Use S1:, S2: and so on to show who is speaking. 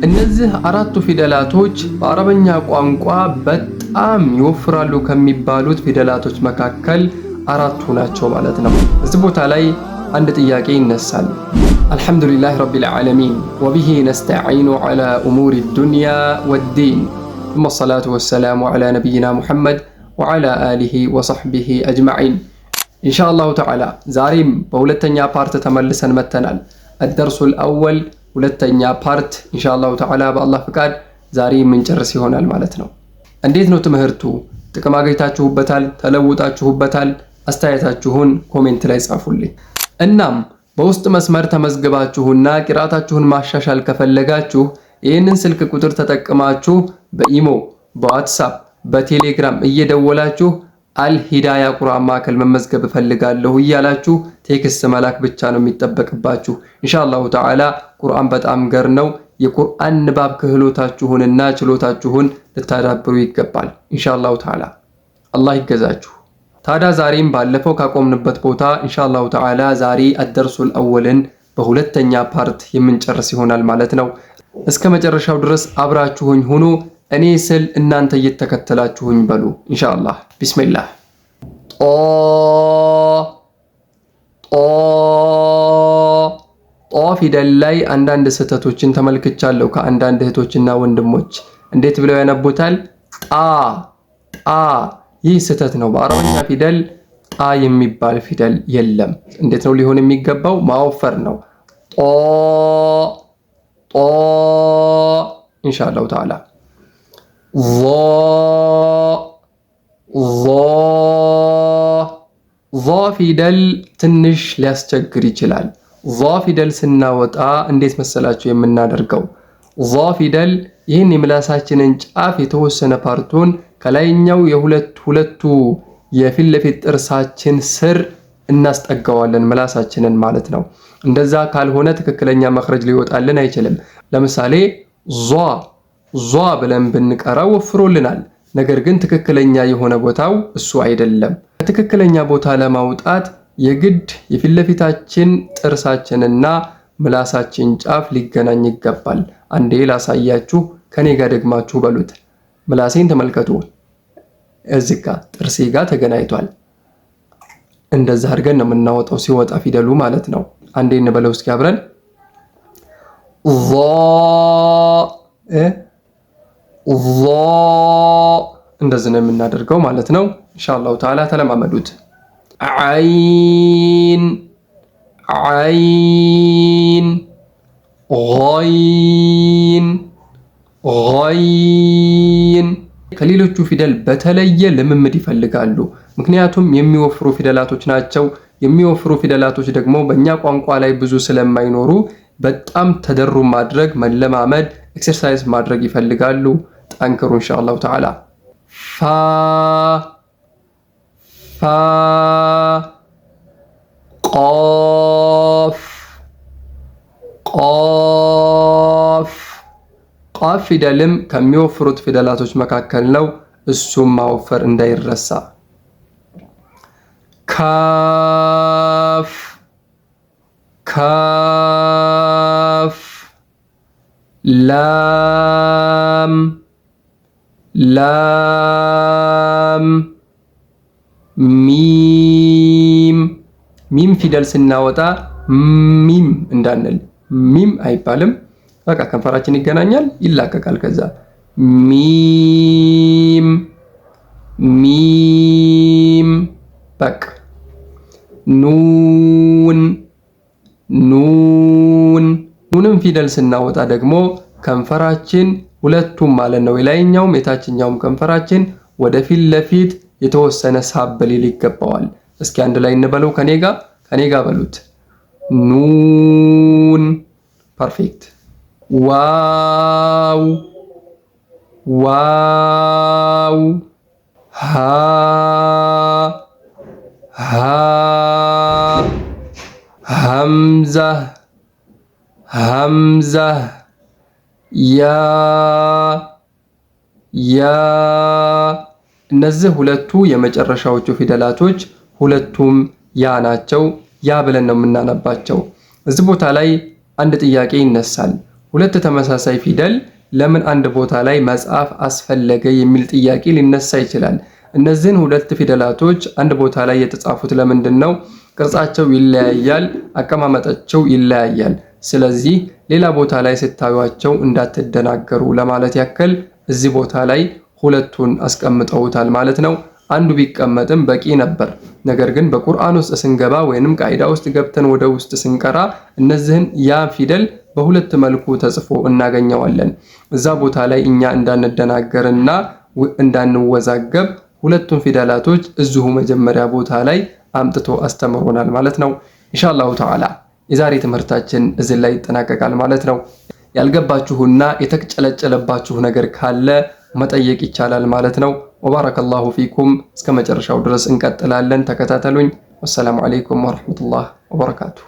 S1: እነዚህ አራቱ ፊደላቶች በአረበኛ ቋንቋ በጣም ይወፍራሉ ከሚባሉት ፊደላቶች መካከል አራቱ ናቸው ማለት ነው። እዚህ ቦታ ላይ አንድ ጥያቄ ይነሳል። አልሐምዱሊላህ ረቢል ዓለሚን ወቢሂ ነስተዒኑ ዐላ ኡሙሪ ዱንያ ወዲን ثم الصلاة والسلام على نبينا محمد وعلى آله وصحبه أجمعين إن شاء الله تعالى ዛሬም በሁለተኛ ፓርት ተመልሰን መተናል። الدرس الأول ሁለተኛ ፓርት ኢንሻአላሁ ተዓላ በአላህ ፍቃድ ዛሬ የምንጨርስ ይሆናል ማለት ነው። እንዴት ነው ትምህርቱ? ጥቅም አገኝታችሁበታል? ተለውጣችሁበታል? አስተያየታችሁን ኮሜንት ላይ ጻፉልኝ። እናም በውስጥ መስመር ተመዝግባችሁና ቂራአታችሁን ማሻሻል ከፈለጋችሁ ይህንን ስልክ ቁጥር ተጠቅማችሁ በኢሞ፣ በዋትስአፕ፣ በቴሌግራም እየደወላችሁ አልሂዳያ ቁርአን ማዕከል መመዝገብ እፈልጋለሁ እያላችሁ ቴክስት መላክ ብቻ ነው የሚጠበቅባችሁ። ኢንሻአላሁ ተዓላ ቁርአን በጣም ገር ነው። የቁርአን ንባብ ክህሎታችሁንና ችሎታችሁን ልታዳብሩ ይገባል። ኢንሻአላሁ ተዓላ አላህ ይገዛችሁ። ታዲያ ዛሬም ባለፈው ካቆምንበት ቦታ ኢንሻአላሁ ተዓላ ዛሬ አደርሱል አወልን በሁለተኛ ፓርት የምንጨርስ ይሆናል ማለት ነው። እስከ መጨረሻው ድረስ አብራችሁኝ ሁኑ። እኔ ስል እናንተ እየተከተላችሁኝ በሉ ኢንሻአላህ። ቢስሚላህ ጦ ፊደል ላይ አንዳንድ ስህተቶችን ተመልክቻለሁ ከአንዳንድ እህቶችና ወንድሞች። እንዴት ብለው ያነቡታል? ጣ። ይህ ስህተት ነው። በአረበኛ ፊደል ጣ የሚባል ፊደል የለም። እንዴት ነው ሊሆን የሚገባው? ማወፈር ነው። ጦ ኢንሻአላሁ ተዓላ ዞ ፊደል ትንሽ ሊያስቸግር ይችላል። ዞ ፊደል ስናወጣ እንዴት መሰላችሁ የምናደርገው? ዞ ፊደል ይህን የምላሳችንን ጫፍ የተወሰነ ፓርቱን ከላይኛው ሁለቱ የፊት ለፊት ጥርሳችን ስር እናስጠጋዋለን፣ ምላሳችንን ማለት ነው። እንደዛ ካልሆነ ትክክለኛ መኽረጅ ሊወጣልን አይችልም። ለምሳሌ ዟ ብለን ብንቀራው ወፍሮልናል። ነገር ግን ትክክለኛ የሆነ ቦታው እሱ አይደለም። ትክክለኛ ቦታ ለማውጣት የግድ የፊት ለፊታችን ጥርሳችንና ምላሳችን ጫፍ ሊገናኝ ይገባል። አንዴ ላሳያችሁ፣ ከኔ ጋር ደግማችሁ በሉት። ምላሴን ተመልከቱ። እዚህ ጋር ጥርሴ ጋር ተገናኝቷል። እንደዛ አድርገን ነው የምናወጣው ሲወጣ ፊደሉ ማለት ነው። አንዴ እንበለው እስኪ አብረን እንደዚህ ነው የምናደርገው ማለት ነው። ኢንሻአላሁ ተዓላ ተለማመዱት። ዓይን ገይን ከሌሎቹ ፊደል በተለየ ልምምድ ይፈልጋሉ። ምክንያቱም የሚወፍሩ ፊደላቶች ናቸው። የሚወፍሩ ፊደላቶች ደግሞ በእኛ ቋንቋ ላይ ብዙ ስለማይኖሩ በጣም ተደሩ ማድረግ፣ መለማመድ፣ ኤክሰርሳይዝ ማድረግ ይፈልጋሉ። ጠንክሩ ኢንሻአላሁ ተዓላ። ቃፍ ፊደልም ከሚወፍሩት ፊደላቶች መካከል ነው። እሱም ማወፈር እንዳይረሳ። ካፍ ላም ሚም ፊደል ስናወጣ ሚም እንዳንል፣ ሚም አይባልም። በቃ ከንፈራችን ይገናኛል፣ ይላቀቃል። ከዛ ሚም በቃ ኑንም ፊደል ስናወጣ ደግሞ ከንፈራችን ሁለቱም ማለት ነው፣ የላይኛውም የታችኛውም ከንፈራችን ወደፊት ለፊት የተወሰነ ሳብ ሊል ይገባዋል። እስኪ አንድ ላይ እንበለው ከኔ ጋር በሉት። ኑን ፐርፌክት። ዋው ሐምዛ ያ እነዚህ ሁለቱ የመጨረሻዎቹ ፊደላቶች ሁለቱም ያ ናቸው። ያ ብለን ነው የምናነባቸው። እዚህ ቦታ ላይ አንድ ጥያቄ ይነሳል። ሁለት ተመሳሳይ ፊደል ለምን አንድ ቦታ ላይ መጻፍ አስፈለገ የሚል ጥያቄ ሊነሳ ይችላል። እነዚህን ሁለት ፊደላቶች አንድ ቦታ ላይ የተጻፉት ለምንድን ነው? ቅርጻቸው ይለያያል፣ አቀማመጣቸው ይለያያል። ስለዚህ ሌላ ቦታ ላይ ስታዩቸው እንዳትደናገሩ ለማለት ያክል እዚህ ቦታ ላይ ሁለቱን አስቀምጠውታል ማለት ነው። አንዱ ቢቀመጥም በቂ ነበር። ነገር ግን በቁርአን ውስጥ ስንገባ ወይንም ቃይዳ ውስጥ ገብተን ወደ ውስጥ ስንቀራ እነዚህን ያ ፊደል በሁለት መልኩ ተጽፎ እናገኘዋለን። እዛ ቦታ ላይ እኛ እንዳንደናገርና እንዳንወዛገብ ሁለቱን ፊደላቶች እዚሁ መጀመሪያ ቦታ ላይ አምጥቶ አስተምሮናል ማለት ነው። ኢንሻአላሁ ተዓላ የዛሬ ትምህርታችን እዚህ ላይ ይጠናቀቃል ማለት ነው። ያልገባችሁና የተጨለጨለባችሁ ነገር ካለ መጠየቅ ይቻላል ማለት ነው። ወባረከላሁ ፊኩም። እስከ መጨረሻው ድረስ እንቀጥላለን። ተከታተሉኝ። ወሰላሙ አለይኩም ወራህመቱላህ ወበረካቱሁ።